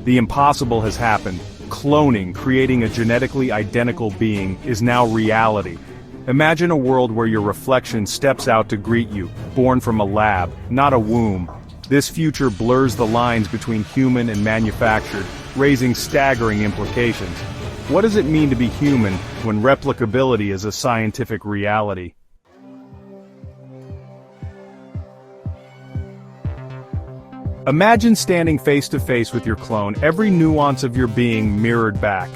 The impossible has happened. Cloning, creating a genetically identical being, is now reality. Imagine a world where your reflection steps out to greet you, born from a lab, not a womb. This future blurs the lines between human and manufactured, raising staggering implications. What does it mean to be human when replicability is a scientific reality? Imagine standing face to face with your clone, every nuance of your being mirrored back.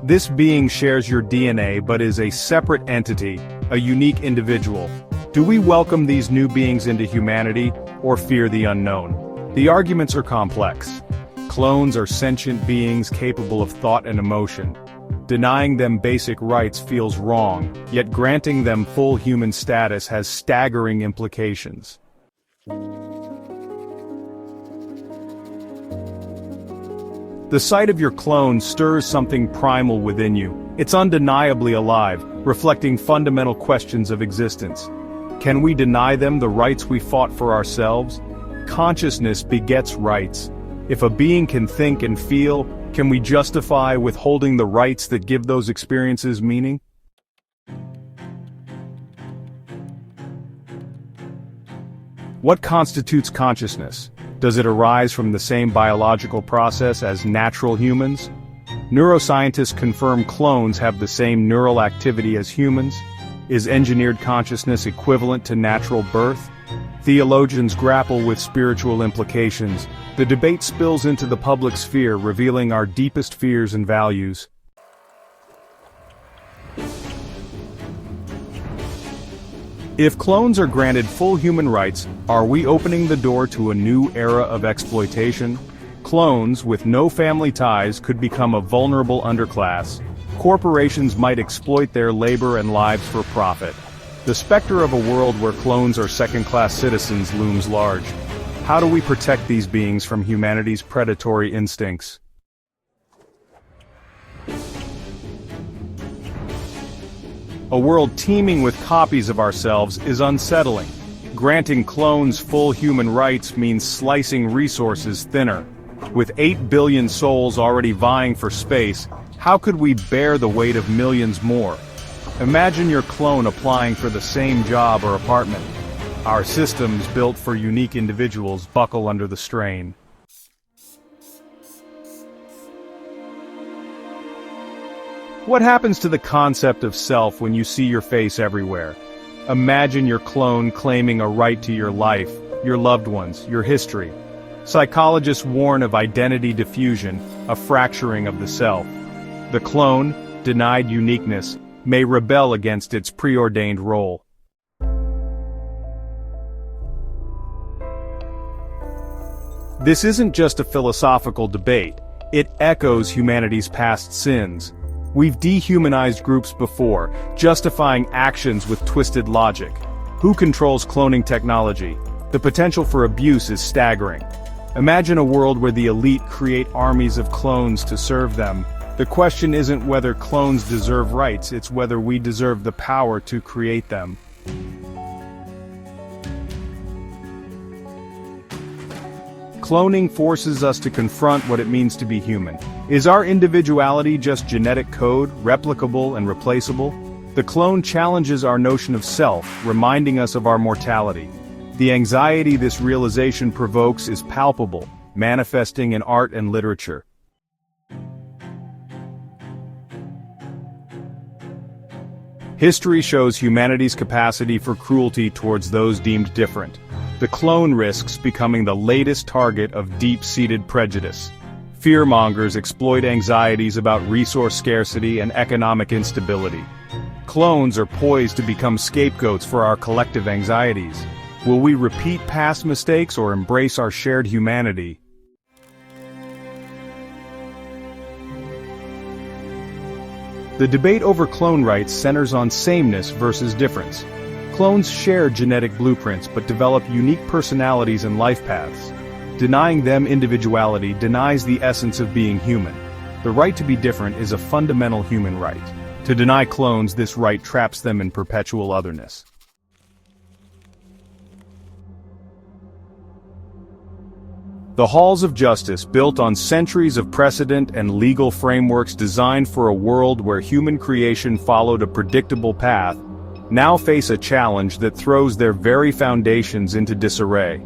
This being shares your DNA but is a separate entity, a unique individual. Do we welcome these new beings into humanity, or fear the unknown? The arguments are complex. Clones are sentient beings capable of thought and emotion. Denying them basic rights feels wrong, yet granting them full human status has staggering implications. The sight of your clone stirs something primal within you. It's undeniably alive, reflecting fundamental questions of existence. Can we deny them the rights we fought for ourselves? Consciousness begets rights. If a being can think and feel, can we justify withholding the rights that give those experiences meaning? What constitutes consciousness? Does it arise from the same biological process as natural humans? Neuroscientists confirm clones have the same neural activity as humans. Is engineered consciousness equivalent to natural birth? Theologians grapple with spiritual implications. The debate spills into the public sphere, revealing our deepest fears and values. If clones are granted full human rights, are we opening the door to a new era of exploitation? Clones, with no family ties, could become a vulnerable underclass. Corporations might exploit their labor and lives for profit. The specter of a world where clones are second-class citizens looms large. How do we protect these beings from humanity's predatory instincts? A world teeming with copies of ourselves is unsettling. Granting clones full human rights means slicing resources thinner. With 8 billion souls already vying for space, how could we bear the weight of millions more? Imagine your clone applying for the same job or apartment. Our systems, built for unique individuals, buckle under the strain. What happens to the concept of self when you see your face everywhere? Imagine your clone claiming a right to your life, your loved ones, your history. Psychologists warn of identity diffusion, a fracturing of the self. The clone, denied uniqueness, may rebel against its preordained role. This isn't just a philosophical debate, it echoes humanity's past sins. We've dehumanized groups before, justifying actions with twisted logic. Who controls cloning technology? The potential for abuse is staggering. Imagine a world where the elite create armies of clones to serve them. The question isn't whether clones deserve rights, it's whether we deserve the power to create them. Cloning forces us to confront what it means to be human. Is our individuality just genetic code, replicable and replaceable? The clone challenges our notion of self, reminding us of our mortality. The anxiety this realization provokes is palpable, manifesting in art and literature. History shows humanity's capacity for cruelty towards those deemed different. The clone risks becoming the latest target of deep-seated prejudice. Fearmongers exploit anxieties about resource scarcity and economic instability. Clones are poised to become scapegoats for our collective anxieties. Will we repeat past mistakes or embrace our shared humanity? The debate over clone rights centers on sameness versus difference. Clones share genetic blueprints but develop unique personalities and life paths. Denying them individuality denies the essence of being human. The right to be different is a fundamental human right. To deny clones this right traps them in perpetual otherness. The halls of justice, built on centuries of precedent and legal frameworks designed for a world where human creation followed a predictable path, now face a challenge that throws their very foundations into disarray.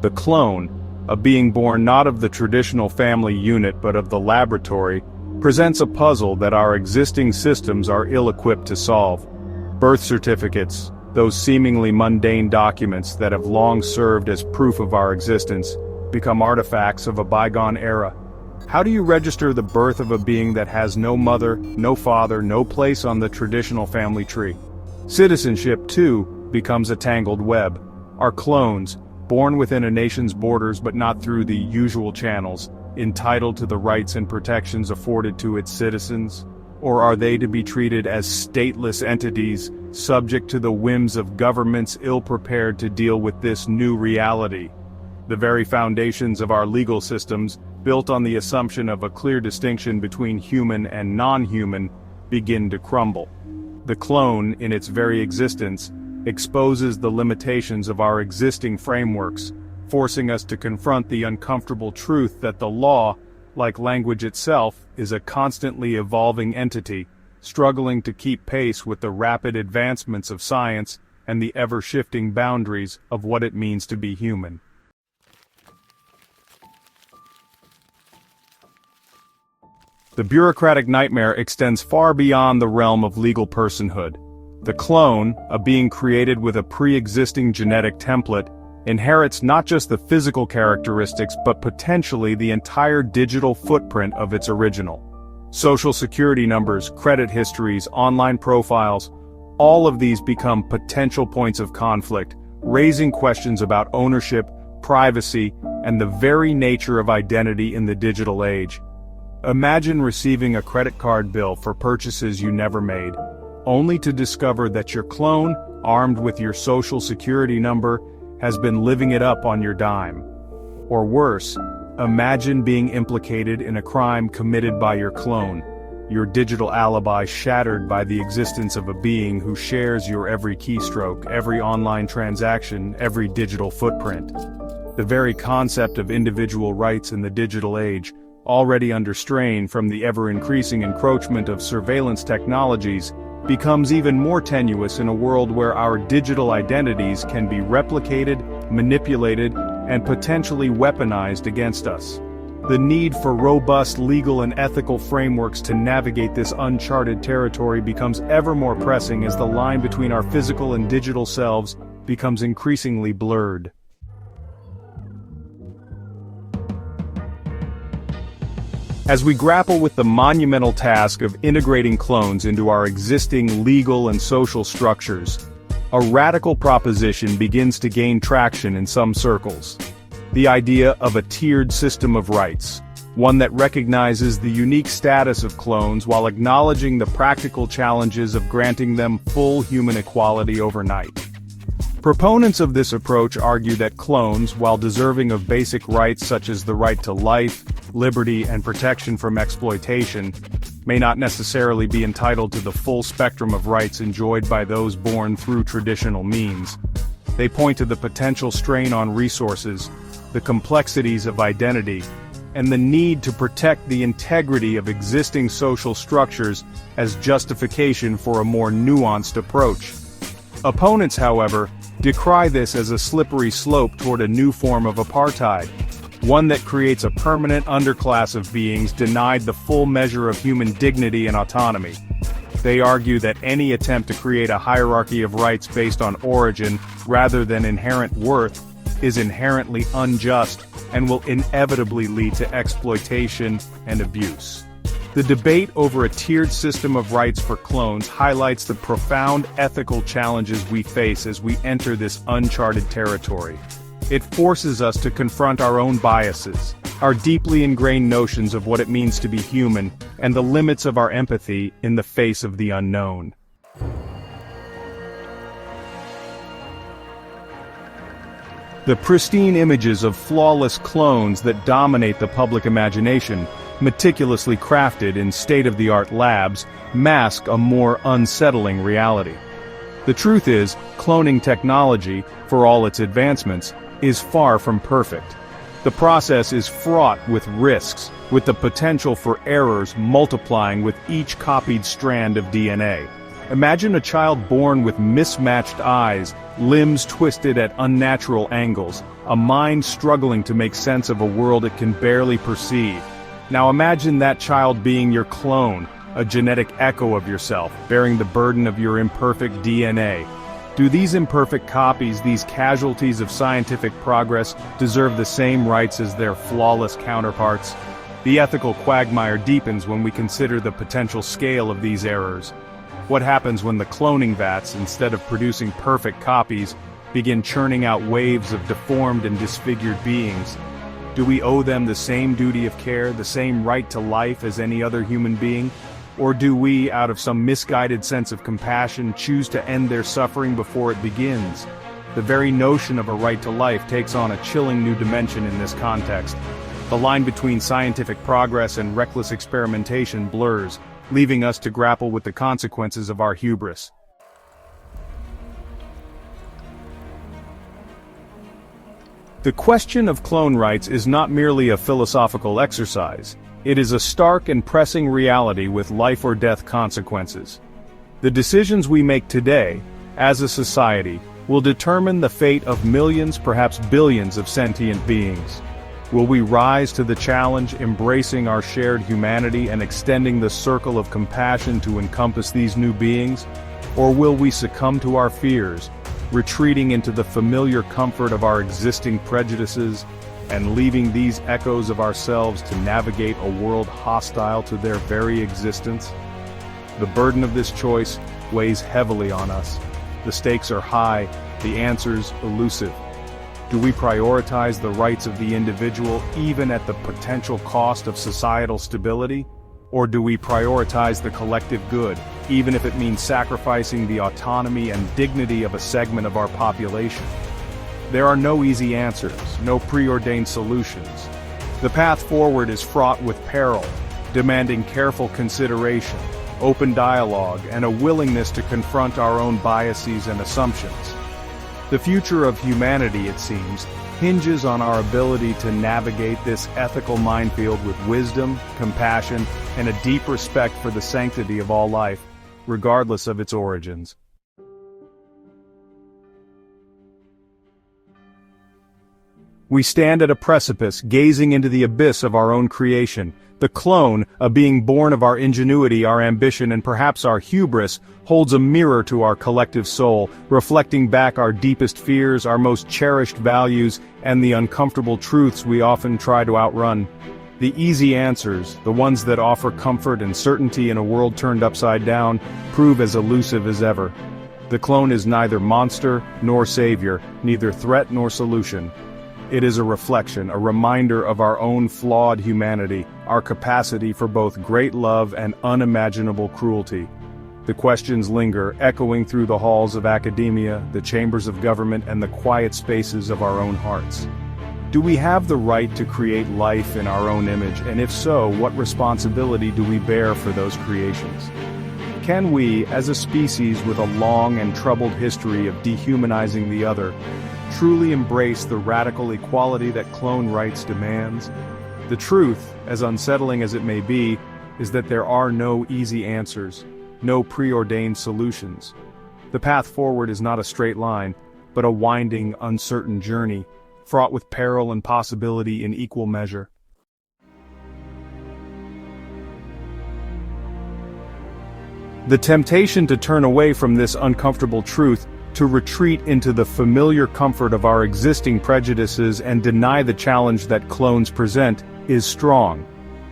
The clone, a being born not of the traditional family unit but of the laboratory, presents a puzzle that our existing systems are ill-equipped to solve. Birth certificates, those seemingly mundane documents that have long served as proof of our existence, become artifacts of a bygone era. How do you register the birth of a being that has no mother, no father, no place on the traditional family tree? Citizenship, too, becomes a tangled web. Are clones, born within a nation's borders but not through the usual channels, entitled to the rights and protections afforded to its citizens? Or are they to be treated as stateless entities, subject to the whims of governments ill-prepared to deal with this new reality? The very foundations of our legal systems, built on the assumption of a clear distinction between human and non-human, begin to crumble. The clone, in its very existence, exposes the limitations of our existing frameworks, forcing us to confront the uncomfortable truth that the law, like language itself, is a constantly evolving entity, struggling to keep pace with the rapid advancements of science and the ever-shifting boundaries of what it means to be human. The bureaucratic nightmare extends far beyond the realm of legal personhood. The clone, a being created with a pre-existing genetic template, inherits not just the physical characteristics but potentially the entire digital footprint of its original. Social security numbers, credit histories, online profiles, all of these become potential points of conflict, raising questions about ownership, privacy, and the very nature of identity in the digital age. Imagine receiving a credit card bill for purchases you never made, only to discover that your clone, armed with your social security number, has been living it up on your dime. Or worse, imagine being implicated in a crime committed by your clone, your digital alibi shattered by the existence of a being who shares your every keystroke, every online transaction, every digital footprint. The very concept of individual rights in the digital age, already under strain from the ever-increasing encroachment of surveillance technologies, becomes even more tenuous in a world where our digital identities can be replicated, manipulated, and potentially weaponized against us. The need for robust legal and ethical frameworks to navigate this uncharted territory becomes ever more pressing as the line between our physical and digital selves becomes increasingly blurred. As we grapple with the monumental task of integrating clones into our existing legal and social structures, a radical proposition begins to gain traction in some circles. The idea of a tiered system of rights, one that recognizes the unique status of clones while acknowledging the practical challenges of granting them full human equality overnight. Proponents of this approach argue that clones, while deserving of basic rights such as the right to life, liberty, and protection from exploitation, may not necessarily be entitled to the full spectrum of rights enjoyed by those born through traditional means. They point to the potential strain on resources, the complexities of identity, and the need to protect the integrity of existing social structures as justification for a more nuanced approach. Opponents, however, decry this as a slippery slope toward a new form of apartheid, one that creates a permanent underclass of beings denied the full measure of human dignity and autonomy. They argue that any attempt to create a hierarchy of rights based on origin rather than inherent worth is inherently unjust and will inevitably lead to exploitation and abuse. The debate over a tiered system of rights for clones highlights the profound ethical challenges we face as we enter this uncharted territory. It forces us to confront our own biases, our deeply ingrained notions of what it means to be human, and the limits of our empathy in the face of the unknown. The pristine images of flawless clones that dominate the public imagination, meticulously crafted in state-of-the-art labs, mask a more unsettling reality. The truth is, cloning technology, for all its advancements, is far from perfect. The process is fraught with risks, with the potential for errors multiplying with each copied strand of DNA. Imagine a child born with mismatched eyes, limbs twisted at unnatural angles, a mind struggling to make sense of a world it can barely perceive. Now imagine that child being your clone, a genetic echo of yourself, bearing the burden of your imperfect DNA. Do these imperfect copies, these casualties of scientific progress, deserve the same rights as their flawless counterparts? The ethical quagmire deepens when we consider the potential scale of these errors. What happens when the cloning vats, instead of producing perfect copies, begin churning out waves of deformed and disfigured beings? Do we owe them the same duty of care, the same right to life as any other human being? Or do we, out of some misguided sense of compassion, choose to end their suffering before it begins? The very notion of a right to life takes on a chilling new dimension in this context. The line between scientific progress and reckless experimentation blurs, leaving us to grapple with the consequences of our hubris. The question of clone rights is not merely a philosophical exercise. It is a stark and pressing reality with life-or-death consequences. The decisions we make today, as a society, will determine the fate of millions, perhaps billions of sentient beings. Will we rise to the challenge, embracing our shared humanity and extending the circle of compassion to encompass these new beings? Or will we succumb to our fears, retreating into the familiar comfort of our existing prejudices, and leaving these echoes of ourselves to navigate a world hostile to their very existence? The burden of this choice weighs heavily on us. The stakes are high, the answers elusive. Do we prioritize the rights of the individual even at the potential cost of societal stability? Or do we prioritize the collective good, even if it means sacrificing the autonomy and dignity of a segment of our population? There are no easy answers, no preordained solutions. The path forward is fraught with peril, demanding careful consideration, open dialogue, and a willingness to confront our own biases and assumptions. The future of humanity, it seems, hinges on our ability to navigate this ethical minefield with wisdom, compassion, and a deep respect for the sanctity of all life, regardless of its origins. We stand at a precipice, gazing into the abyss of our own creation. The clone, a being born of our ingenuity, our ambition, and perhaps our hubris, holds a mirror to our collective soul, reflecting back our deepest fears, our most cherished values, and the uncomfortable truths we often try to outrun. The easy answers, the ones that offer comfort and certainty in a world turned upside down, prove as elusive as ever. The clone is neither monster nor savior, neither threat nor solution. It is a reflection, a reminder of our own flawed humanity, our capacity for both great love and unimaginable cruelty. The questions linger, echoing through the halls of academia, the chambers of government, and the quiet spaces of our own hearts. Do we have the right to create life in our own image, and if so, what responsibility do we bear for those creations? Can we, as a species with a long and troubled history of dehumanizing the other, truly embrace the radical equality that clone rights demands? The truth, as unsettling as it may be, is that there are no easy answers, no preordained solutions. The path forward is not a straight line, but a winding, uncertain journey, fraught with peril and possibility in equal measure. The temptation to turn away from this uncomfortable truth, to retreat into the familiar comfort of our existing prejudices and deny the challenge that clones present, is strong.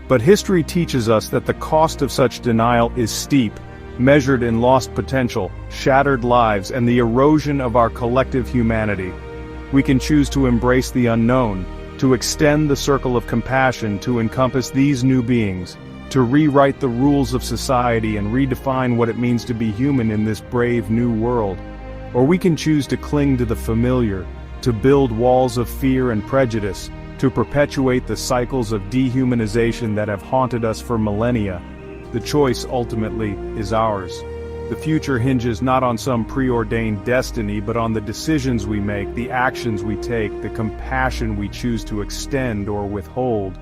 But history teaches us that the cost of such denial is steep, measured in lost potential, shattered lives, and the erosion of our collective humanity. We can choose to embrace the unknown, to extend the circle of compassion to encompass these new beings, to rewrite the rules of society and redefine what it means to be human in this brave new world. Or we can choose to cling to the familiar, to build walls of fear and prejudice, to perpetuate the cycles of dehumanization that have haunted us for millennia. The choice ultimately is ours. The future hinges not on some preordained destiny but on the decisions we make, the actions we take, the compassion we choose to extend or withhold.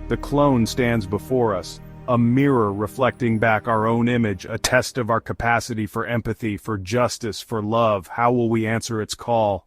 The clone stands before us, a mirror reflecting back our own image, a test of our capacity for empathy, for justice, for love. How will we answer its call?